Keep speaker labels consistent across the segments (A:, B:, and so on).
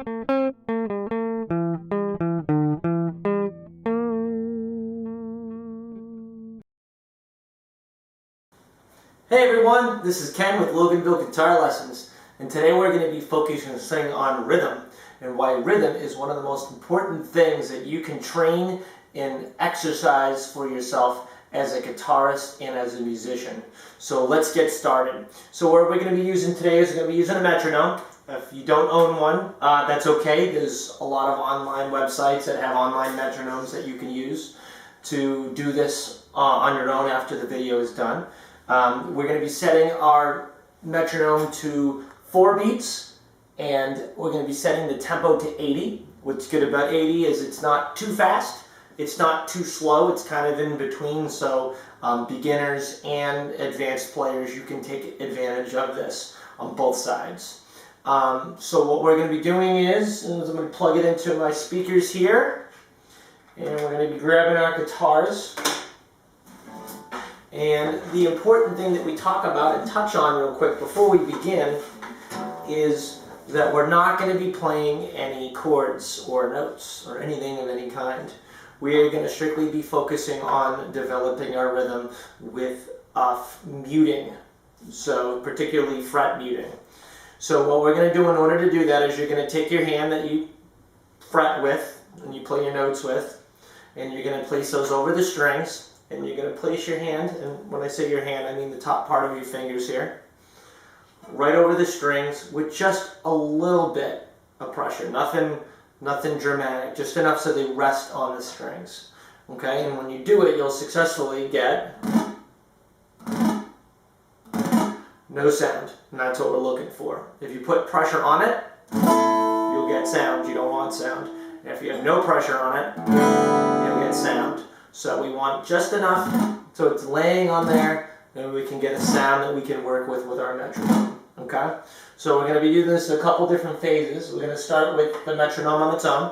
A: Hey everyone, this is Ken with Loganville Guitar Lessons, and today we're going to be focusing on rhythm and why rhythm is one of the most important things that you can train and exercise for yourself as a guitarist and as a musician. So let's get started. So what we're going to be using today is we're going to be using a metronome. If you don't own one, that's okay. There's a lot of online websites that have online metronomes that you can use to do this on your own after the video is done. We're going to be setting our metronome to 4 beats, and we're going to be setting the tempo to 80. What's good about 80 is it's not too fast, it's not too slow, it's kind of in between, so beginners and advanced players, you can take advantage of this on both sides. So what we're going to be doing is I'm going to plug it into my speakers here, and we're going to be grabbing our guitars. And the important thing that we talk about and touch on real quick before we begin is that we're not going to be playing any chords or notes or anything of any kind. We are going to strictly be focusing on developing our rhythm with muting, so particularly fret muting. So what we're going to do in order to do that is you're going to take your hand that you fret with and you play your notes with, and you're going to place those over the strings. And you're going to place your hand, and when I say your hand, I mean the top part of your fingers here, right over the strings with just a little bit of pressure. Nothing dramatic, just enough so they rest on the strings. Okay, and when you do it, you'll successfully get no sound, and that's what we're looking for. If you put pressure on it, you'll get sound. You don't want sound. And if you have no pressure on it, you'll get sound. So we want just enough so it's laying on there, and we can get a sound that we can work with our metronome. Okay? So we're going to be doing this in a couple different phases. We're going to start with the metronome on its own,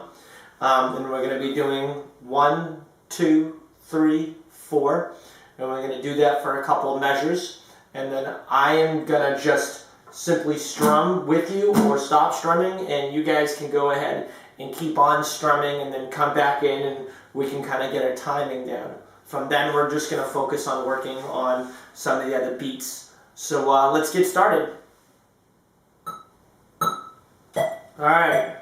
A: and we're going to be doing 1, 2, 3, 4, and we're going to do that for a couple of measures, and then I am going to just simply strum with you or stop strumming, and you guys can go ahead and keep on strumming and then come back in and we can kind of get our timing down. From then we're just going to focus on working on some of the other beats. So let's get started. Alright.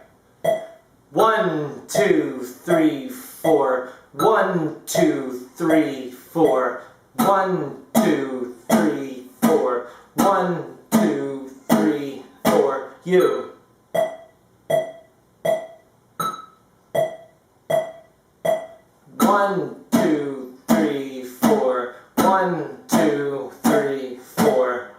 A: 1, 2, 3, 4. 1, 2, 3, 4. 1, 2, 3, 4. 1, 2, 3, 4. You. 1, 2, 3, 4. 1, 2, 3, 4.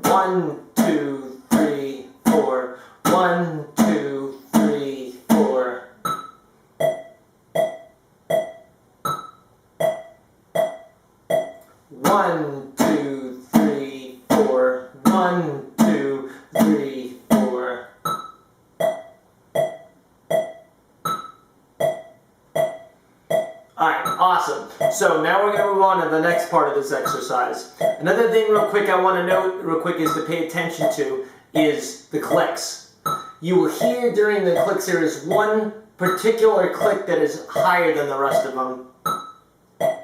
A: 1, 2, 3, 4. 1, 2, 3, 4. One, two, three, four. 1, 2, 3, 4. Alright, awesome. So now we're going to move on to the next part of this exercise. Another thing real quick I want to note real quick is to pay attention to is the clicks. You will hear during the clicks there is one particular click that is higher than the rest of them.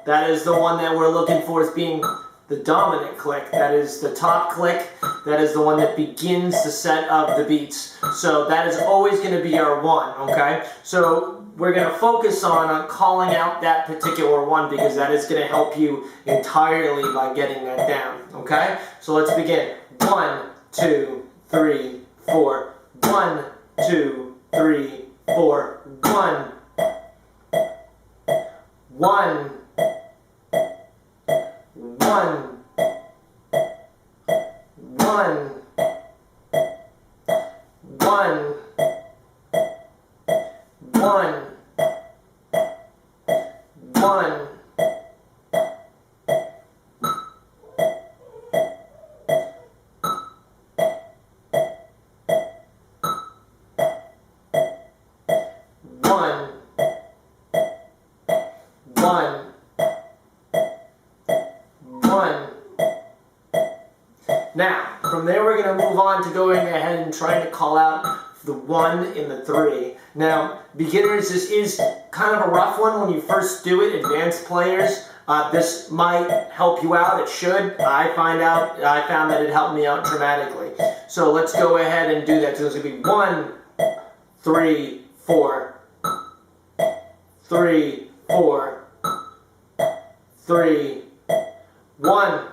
A: That is the one that we're looking for as being the dominant click. That is the top click. That is the one that begins the set of the beats. So that is always going to be our one, okay? So we're going to focus on calling out that particular one because that is going to help you entirely by getting that down, okay? So let's begin. 1, 2, 3, 4. 1, 2, 3, 4. 1. 1. 1. 1. 1. 1. 1. 1. Now, from there we're going to move on to going ahead and trying to call out the 1 and the 3. Now, beginners, this is kind of a rough one when you first do it. Advanced players, this might help you out. It should. I found that it helped me out dramatically. So let's go ahead and do that. So it's going to be 1, 3, 4, 3, 4, 3, 1,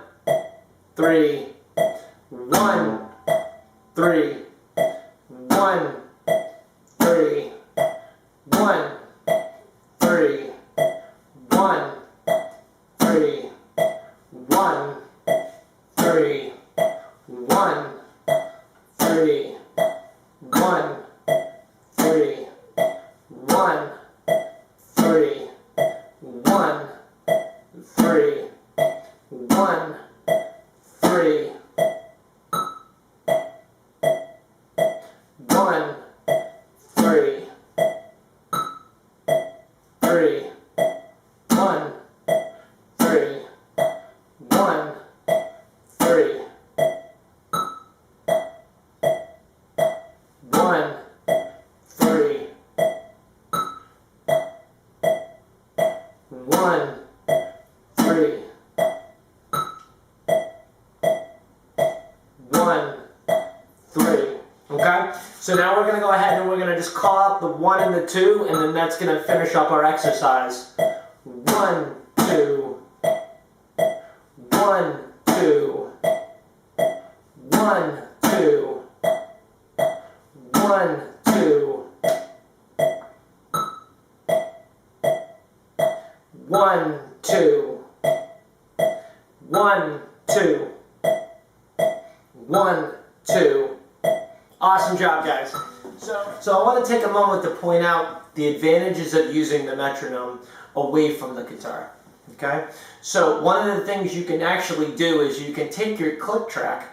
A: 3, 1, 3, 1, 3, 1, 3, 1, 3, 1, 3, 1, 3, 1, 3, 1, 3, 1, 3, 1, 3, 1, 3, 3, 1, 3, 1, 3, 1, 3, 1, 3, 1, 3. Okay? So now we're going to go ahead and we're going to just call out the 1 and the 2, and then that's going to finish up our exercise. 1, 2, 1, 2, 1, 2, 1, 2, 1, 2, 1, 2, 1, 2. Awesome job, guys. So I want to take a moment to point out the advantages of using the metronome away from the guitar. Okay? So one of the things you can actually do is you can take your click track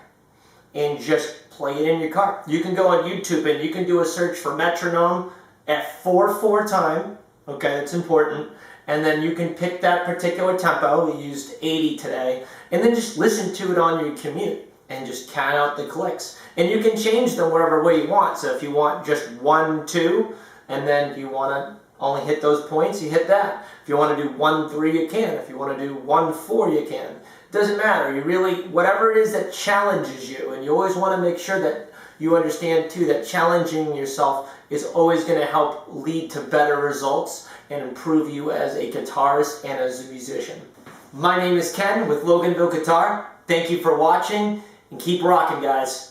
A: and just play it in your car. You can go on YouTube and you can do a search for metronome at 4/4 time. Okay, that's important. And then you can pick that particular tempo. We used 80 today. And then just listen to it on your commute and just count out the clicks. And you can change them whatever way you want. So if you want just 1, 2, and then you want to only hit those points, you hit that. If you want to do 1, 3, you can. If you want to do 1, 4, you can. It doesn't matter. You really, whatever it is that challenges you, and you always want to make sure that you understand too that challenging yourself is always going to help lead to better results and improve you as a guitarist and as a musician. My name is Ken with Loganville Guitar. Thank you for watching, and keep rocking, guys.